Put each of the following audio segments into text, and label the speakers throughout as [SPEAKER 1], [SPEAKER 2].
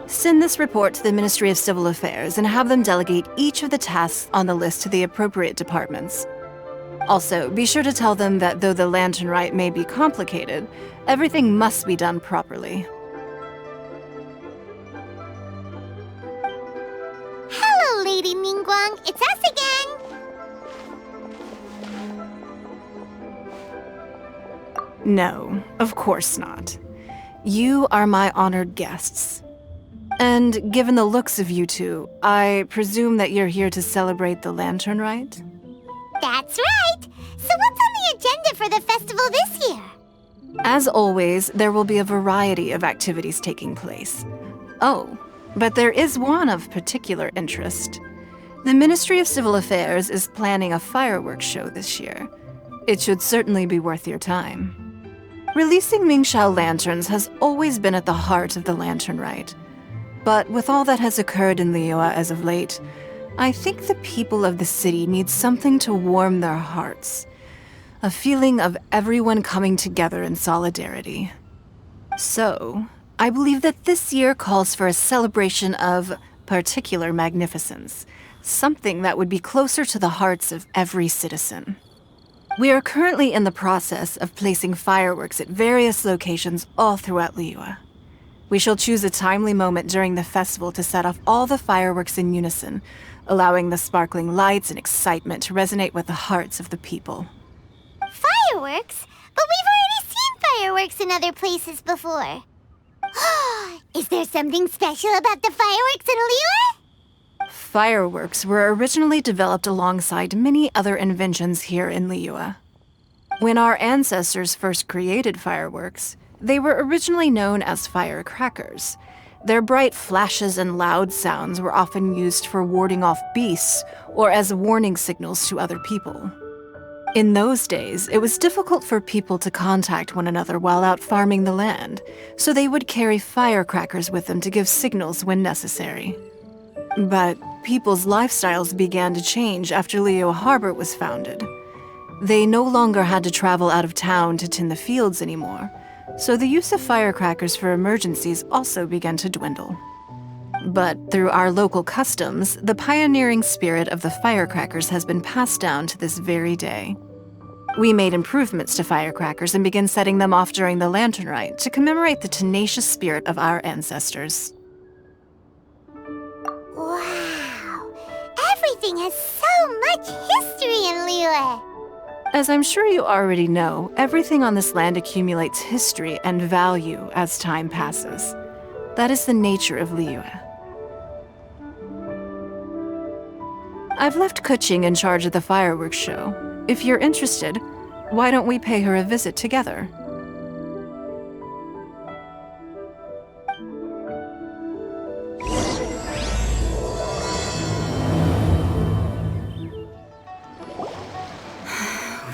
[SPEAKER 1] Send this report to the Ministry of Civil Affairs and have them delegate each of the tasks on the list to the appropriate departments. Also, be sure to tell them that though the lantern rite may be complicated, everything must be done properly.
[SPEAKER 2] Hello, Lady Ningguang. It's us again.
[SPEAKER 1] No, of course not. You are my honored guests. And given the looks of you two, I presume that you're here to celebrate the lantern rite?
[SPEAKER 2] That's right. So what's on the agenda for the festival this year?
[SPEAKER 1] As always, there will be a variety of activities taking place. Oh, but there is one of particular interest. The Ministry of Civil Affairs is planning a fireworks show this year. It should certainly be worth your time. Releasing Mingxiao lanterns has always been at the heart of the lantern rite. But with all that has occurred in Liyue as of late, I think the people of the city need something to warm their hearts. A feeling of everyone coming together in solidarity. So, I believe that this year calls for a celebration of particular magnificence, something that would be closer to the hearts of every citizen. We are currently in the process of placing fireworks at various locations all throughout Liyue. We shall choose a timely moment during the festival to set off all the fireworks in unison, allowing the sparkling lights and excitement to resonate with the hearts of the people.
[SPEAKER 2] Fireworks? But we've already seen fireworks in other places before. Is there something special about the fireworks in Liyue?
[SPEAKER 1] Fireworks were originally developed alongside many other inventions here in Liyue. When our ancestors first created fireworks, they were originally known as firecrackers. Their bright flashes and loud sounds were often used for warding off beasts or as warning signals to other people. In those days, it was difficult for people to contact one another while out farming the land, so they would carry firecrackers with them to give signals when necessary. But people's lifestyles began to change after Liyue Harbor was founded. They no longer had to travel out of town to tend the fields anymore, so the use of firecrackers for emergencies also began to dwindle. But through our local customs, the pioneering spirit of the firecrackers has been passed down to this very day. We made improvements to firecrackers and began setting them off during the lantern rite to commemorate the tenacious spirit of our ancestors.
[SPEAKER 2] Wow! Everything has so much history in Liyue!
[SPEAKER 1] As I'm sure you already know, everything on this land accumulates history and value as time passes. That is the nature of Liyue. I've left Keqing in charge of the fireworks show. If you're interested, why don't we pay her a visit together?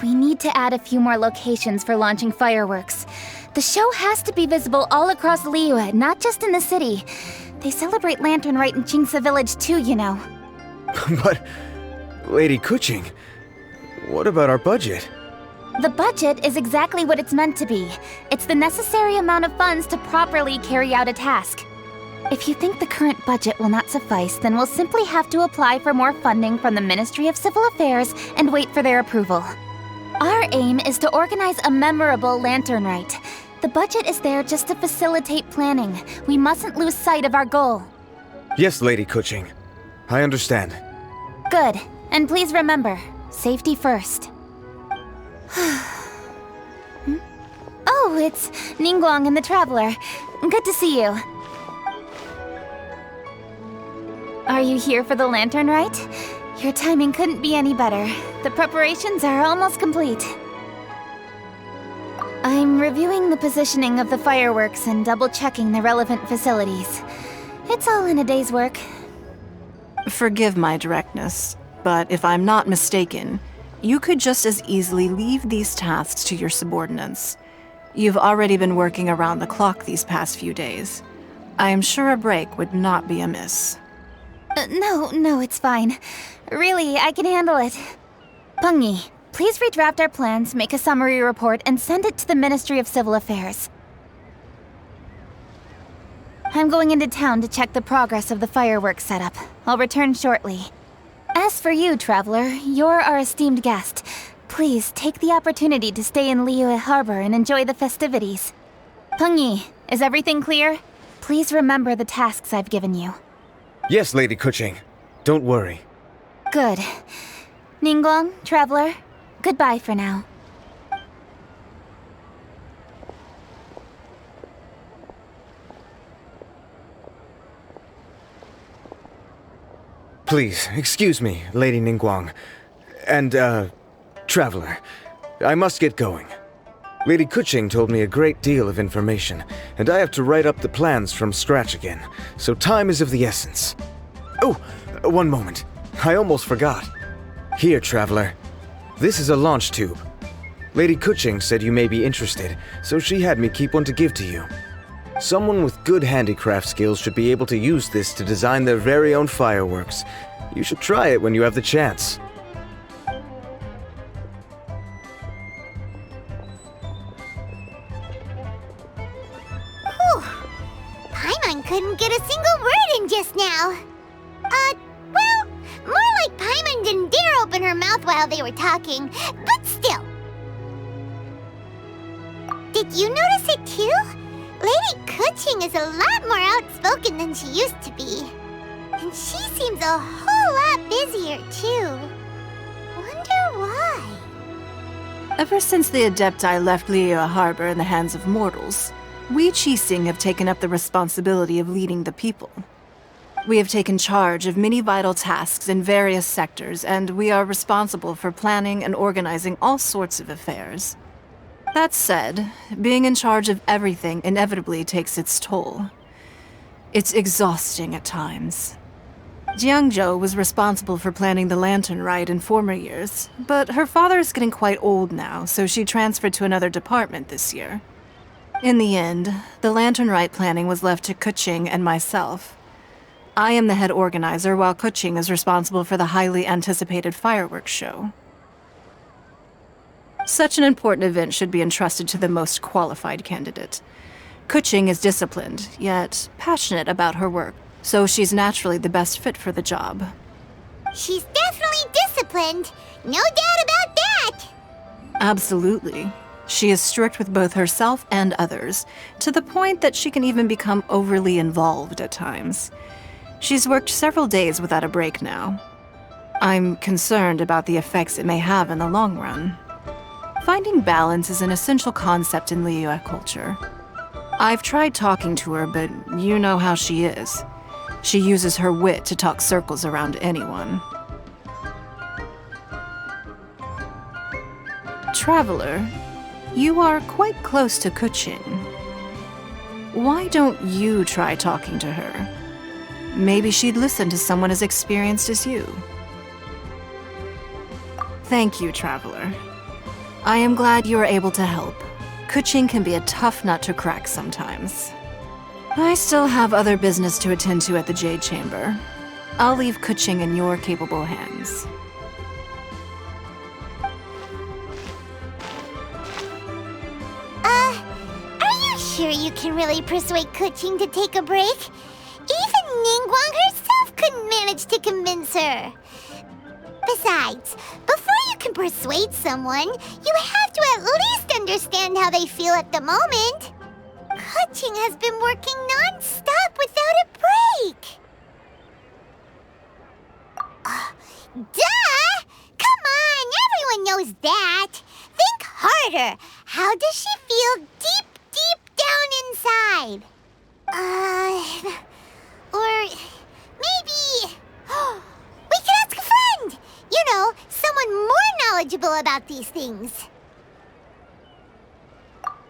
[SPEAKER 3] We need to add a few more locations for launching fireworks. The show has to be visible all across Liyue, not just in the city. They celebrate Lantern Rite in Qingce Village too, you know.
[SPEAKER 4] But, Lady Keqing, what about our budget?
[SPEAKER 3] The budget is exactly what it's meant to be. It's the necessary amount of funds to properly carry out a task. If you think the current budget will not suffice, then we'll simply have to apply for more funding from the Ministry of Civil Affairs and wait for their approval. Our aim is to organize a memorable Lantern Rite. The budget is there just to facilitate planning. We mustn't lose sight of our goal.
[SPEAKER 4] Yes, Lady Keqing. I understand.
[SPEAKER 3] Good. And please remember, safety first. Oh, it's Ningguang and the Traveler. Good to see you. Are you here for the Lantern Rite? Your timing couldn't be any better. The preparations are almost complete. I'm reviewing the positioning of the fireworks and double-checking the relevant facilities. It's all in a day's work.
[SPEAKER 1] Forgive my directness, but if I'm not mistaken, you could just as easily leave these tasks to your subordinates. You've already been working around the clock these past few days. I am sure a break would not be amiss.
[SPEAKER 3] No, it's fine. Really, I can handle it. Pengyi, please redraft our plans, make a summary report, and send it to the Ministry of Civil Affairs. I'm going into town to check the progress of the fireworks setup. I'll return shortly. As for you, Traveler, you're our esteemed guest. Please take the opportunity to stay in Liyue Harbor and enjoy the festivities. Pengyi, is everything clear? Please remember the tasks I've given you.
[SPEAKER 4] Yes, Lady Keqing. Don't worry.
[SPEAKER 3] Good. Ningguang, Traveler, goodbye for now.
[SPEAKER 4] Please, excuse me, Lady Ningguang. And, Traveler. I must get going. Lady Keqing told me a great deal of information, and I have to write up the plans from scratch again, so time is of the essence. Oh, one moment. I almost forgot. Here, Traveler. This is a launch tube. Lady Keqing said you may be interested, so she had me keep one to give to you. Someone with good handicraft skills should be able to use this to design their very own fireworks. You should try it when you have the chance.
[SPEAKER 2] Whew. Paimon couldn't get a single word in just now. Well, more like Paimon didn't dare open her mouth while they were talking, but still. Did you notice it too? Lady Keqing is a lot more outspoken than she used to be. And she seems a whole lot busier, too. Wonder why?
[SPEAKER 1] Ever since the Adepti left Liyue Harbor in the hands of mortals, we Keqing have taken up the responsibility of leading the people. We have taken charge of many vital tasks in various sectors, and we are responsible for planning and organizing all sorts of affairs. That said, being in charge of everything inevitably takes its toll. It's exhausting at times. Jiangzhou was responsible for planning the Lantern Rite in former years, but her father is getting quite old now, so she transferred to another department this year. In the end, the Lantern Rite planning was left to Keqing and myself. I am the head organizer, while Keqing is responsible for the highly anticipated fireworks show. Such an important event should be entrusted to the most qualified candidate. Keqing is disciplined, yet passionate about her work, so she's naturally the best fit for the job.
[SPEAKER 2] She's definitely disciplined. No doubt about that.
[SPEAKER 1] Absolutely. She is strict with both herself and others, to the point that she can even become overly involved at times. She's worked several days without a break now. I'm concerned about the effects it may have in the long run. Finding balance is an essential concept in Liyue culture. I've tried talking to her, but you know how she is. She uses her wit to talk circles around anyone. Traveler, you are quite close to Keqing. Why don't you try talking to her? Maybe she'd listen to someone as experienced as you. Thank you, Traveler. I am glad you were able to help. Keqing can be a tough nut to crack sometimes. I still have other business to attend to at the Jade Chamber. I'll leave Keqing in your capable hands.
[SPEAKER 2] Are you sure you can really persuade Keqing to take a break? Even Ningguang herself couldn't manage to convince her. Besides, before you can persuade someone, you have to at least understand how they feel at the moment. Keqing has been working non-stop without a break. Duh! Come on, everyone knows that. Think harder. How does she feel deep down inside? Or maybe... we could ask a friend! You know, someone more knowledgeable about these things.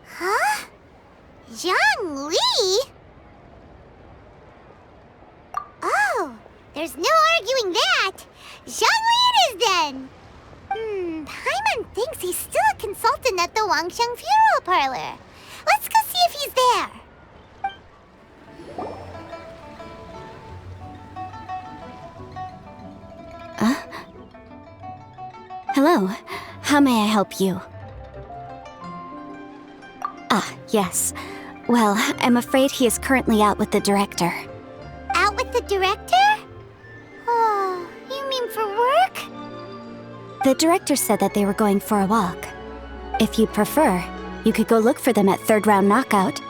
[SPEAKER 2] Huh? Zhang Li? Oh, there's no arguing that. Zhang Li it is then. Paimon thinks he's still a consultant at the Wangsheng Funeral Parlor. Let's go see if he's there.
[SPEAKER 5] Hello. How may I help you? Ah, yes.
[SPEAKER 3] Well, I'm afraid he is currently out with the director.
[SPEAKER 2] Out with the director? Oh, you mean for work?
[SPEAKER 3] The director said that they were going for a walk. If you'd prefer, you could go look for them at third round knockout.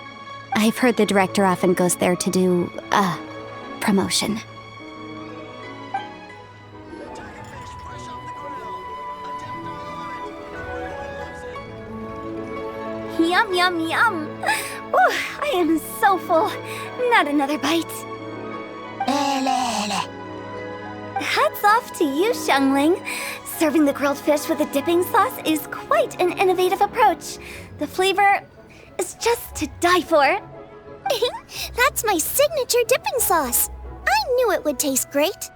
[SPEAKER 3] I've heard the director often goes there to do, promotion. Yum, yum, yum! Ooh, I am so full. Not another bite. Hats off to you, Xiangling. Serving the grilled fish with a dipping sauce is quite an innovative approach. The flavor is just to die for.
[SPEAKER 2] That's my signature dipping sauce. I knew it would taste great.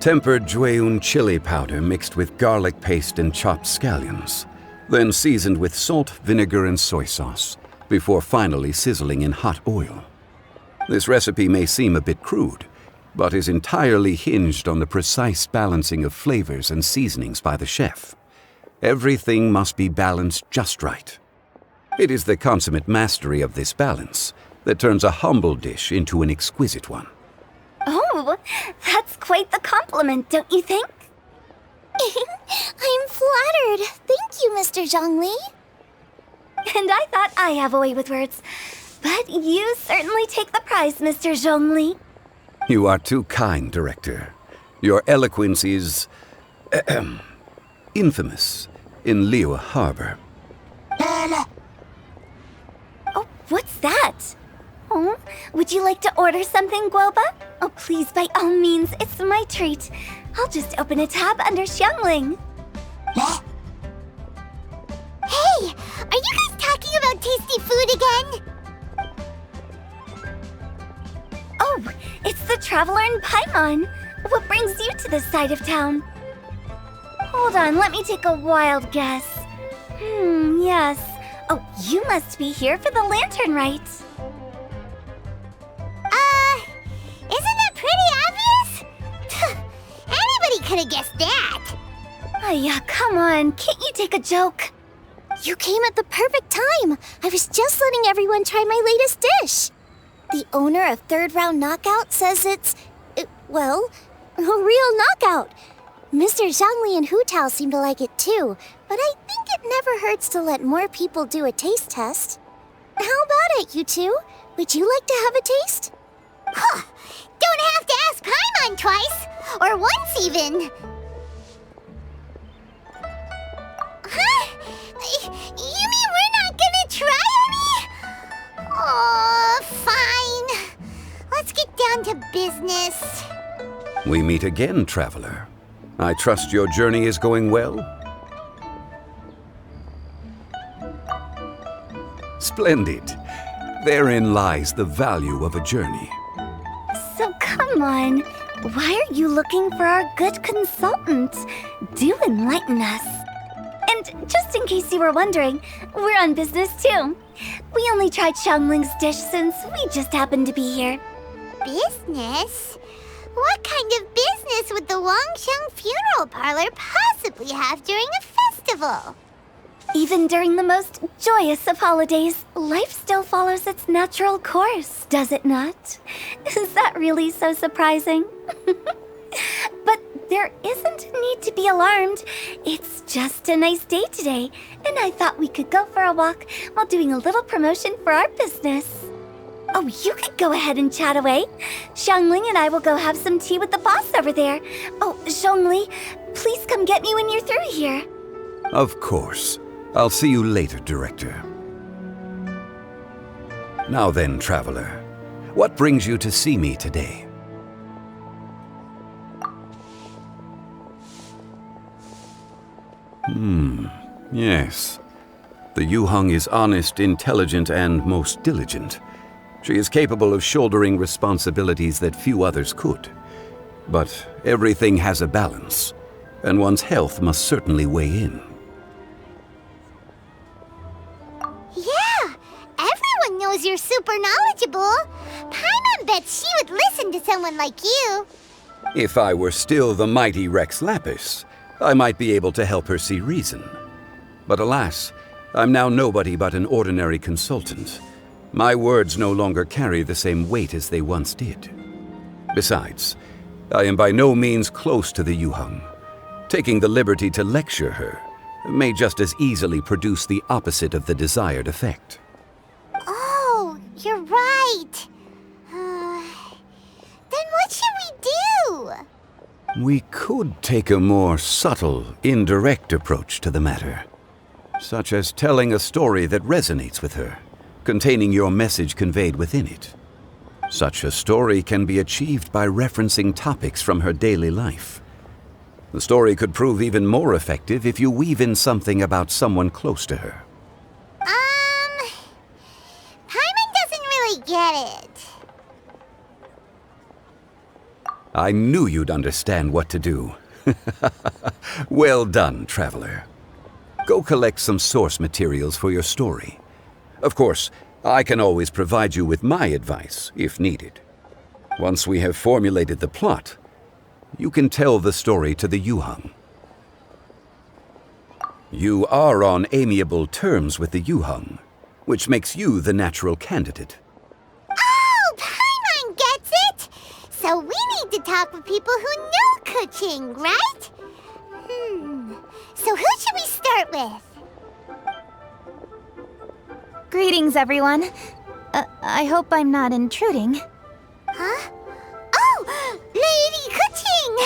[SPEAKER 5] Tempered Jueyun chili powder mixed with garlic paste and chopped scallions, then seasoned with salt, vinegar, and soy sauce, before finally sizzling in hot oil. This recipe may seem a bit crude, but is entirely hinged on the precise balancing of flavors and seasonings by the chef. Everything must be balanced just right. It is the consummate mastery of this balance that turns a humble dish into an exquisite one.
[SPEAKER 3] Oh, that's quite the compliment, don't you think?
[SPEAKER 2] I'm flattered. Thank you, Mr. Zhongli.
[SPEAKER 3] And I thought I have a way with words. But you certainly take the prize, Mr. Zhongli.
[SPEAKER 5] You are too kind, Director. Your eloquence is infamous in Liyue Harbor.
[SPEAKER 3] Oh, what's that? Oh, would you like to order something, Guoba? Oh, please, by all means, it's my treat. I'll just open a tab under Xiangling.
[SPEAKER 2] Hey, are you guys talking about tasty food again?
[SPEAKER 3] Oh, it's the Traveler in Paimon. What brings you to this side of town? Hold on, let me take a wild guess. Yes. Oh, you must be here for the lantern rite.
[SPEAKER 2] Isn't that pretty obvious? Anybody could have guessed that.
[SPEAKER 3] Oh yeah, come on, can't you take a joke?
[SPEAKER 2] You came at the perfect time. I was just letting everyone try my latest dish. The owner of Third Round Knockout says it's, well, a real knockout. Mr. Zhangli and Hu Tao seem to like it too, but I think it never hurts to let more people do a taste test. How about it, you two? Would you like to have a taste? Huh! Don't have to ask Paimon twice, or once even. Huh? You mean we're not gonna try any? Oh, fine. Let's get down to business.
[SPEAKER 5] We meet again, Traveler. I trust your journey is going well? Splendid. Therein lies the value of a journey.
[SPEAKER 3] So come on, why are you looking for our good consultant? Do enlighten us. And just in case you were wondering, we're on business too. We only tried Xiangling's dish since we just happened to be here.
[SPEAKER 2] Business? What kind of business would the Wangsheng Funeral Parlor possibly have during a festival?
[SPEAKER 3] Even during the most joyous of holidays, life still follows its natural course, does it not? Is that really so surprising? But there isn't a need to be alarmed. It's just a nice day today, and I thought we could go for a walk while doing a little promotion for our business. Oh, you could go ahead and chat away. Xiangling and I will go have some tea with the boss over there. Oh, Zhongli, please come get me when you're through here.
[SPEAKER 5] Of course. I'll see you later, Director. Now then, Traveler, what brings you to see me today? Yes. The Yuheng is honest, intelligent, and most diligent. She is capable of shouldering responsibilities that few others could. But everything has a balance, and one's health must certainly weigh in.
[SPEAKER 2] Yeah, everyone knows you're super knowledgeable. Paimon bets she would listen to someone like you.
[SPEAKER 5] If I were still the mighty Rex Lapis, I might be able to help her see reason. But alas, I'm now nobody but an ordinary consultant. My words no longer carry the same weight as they once did. Besides, I am by no means close to the Yuheng. Taking the liberty to lecture her may just as easily produce the opposite of the desired effect.
[SPEAKER 2] Oh, you're right. Then what should we do?
[SPEAKER 5] We could take a more subtle, indirect approach to the matter, such as telling a story that resonates with her, containing your message conveyed within it. Such a story can be achieved by referencing topics from her daily life. The story could prove even more effective if you weave in something about someone close to her.
[SPEAKER 2] Paimon doesn't really get it.
[SPEAKER 5] I knew you'd understand what to do. Well done, Traveler. Go collect some source materials for your story. Of course, I can always provide you with my advice, if needed. Once we have formulated the plot, you can tell the story to the Yuheng. You are on amiable terms with the Yuheng, which makes you the natural candidate.
[SPEAKER 2] Oh, Paimon gets it! So we need to talk with people who know Keqing, right? So who should we start with?
[SPEAKER 3] Greetings, everyone. I hope I'm not intruding.
[SPEAKER 2] Huh? Oh! Lady Keqing!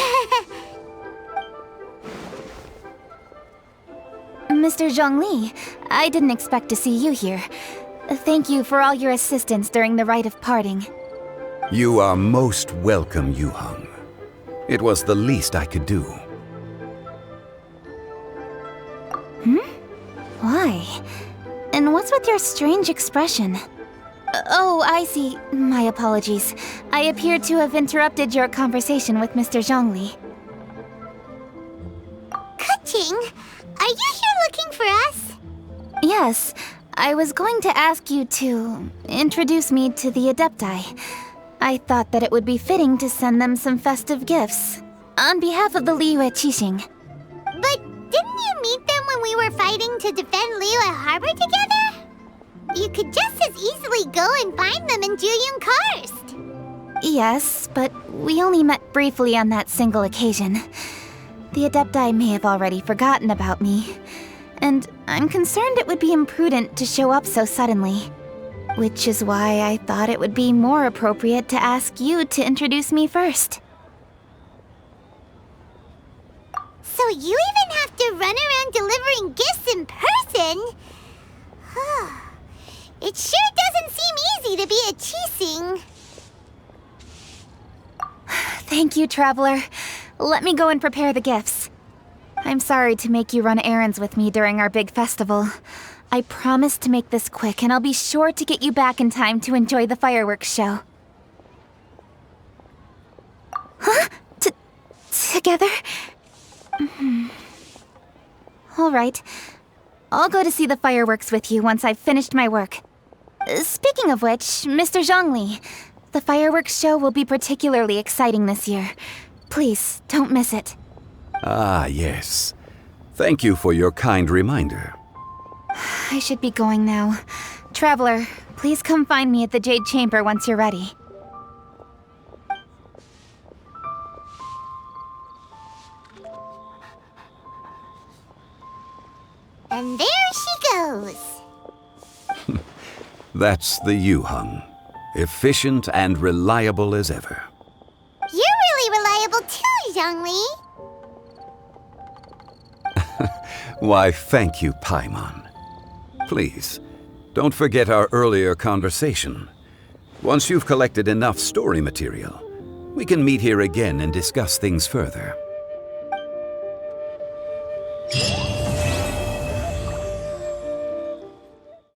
[SPEAKER 3] Mr. Zhongli, I didn't expect to see you here. Thank you for all your assistance during the rite of parting.
[SPEAKER 5] You are most welcome, Yuheng. It was the least I could do.
[SPEAKER 3] Why? And what's with your strange expression? Oh, I see. My apologies. I appear to have interrupted your conversation with Mr. Zhongli.
[SPEAKER 2] Keqing, are you here looking for us?
[SPEAKER 3] Yes, I was going to ask you to introduce me to the Adepti. I thought that it would be fitting to send them some festive gifts. On behalf of the Liyue Keqing.
[SPEAKER 2] But didn't you meet them when we were fighting to defend Liyue Harbor together? You could just as easily go and find them in Juyun Karst.
[SPEAKER 3] Yes, but we only met briefly on that single occasion. The Adepti may have already forgotten about me, and I'm concerned it would be imprudent to show up so suddenly. Which is why I thought it would be more appropriate to ask you to introduce me first.
[SPEAKER 2] So you even have to run around delivering gifts in person? It sure doesn't seem easy to be a Keqing.
[SPEAKER 3] Thank you, Traveler. Let me go and prepare the gifts. I'm sorry to make you run errands with me during our big festival. I promise to make this quick, and I'll be sure to get you back in time to enjoy the fireworks show. Huh? Together? All right. I'll go to see the fireworks with you once I've finished my work. Speaking of which, Mr. Zhongli, the fireworks show will be particularly exciting this year. Please, don't miss it.
[SPEAKER 5] Ah, yes. Thank you for your kind reminder.
[SPEAKER 3] I should be going now. Traveler, please come find me at the Jade Chamber once you're ready.
[SPEAKER 2] And there she goes.
[SPEAKER 5] That's the Yuheng. Efficient and reliable as ever.
[SPEAKER 2] You're really reliable too, Zhongli.
[SPEAKER 5] Why, thank you, Paimon. Please, don't forget our earlier conversation. Once you've collected enough story material, we can meet here again and discuss things further.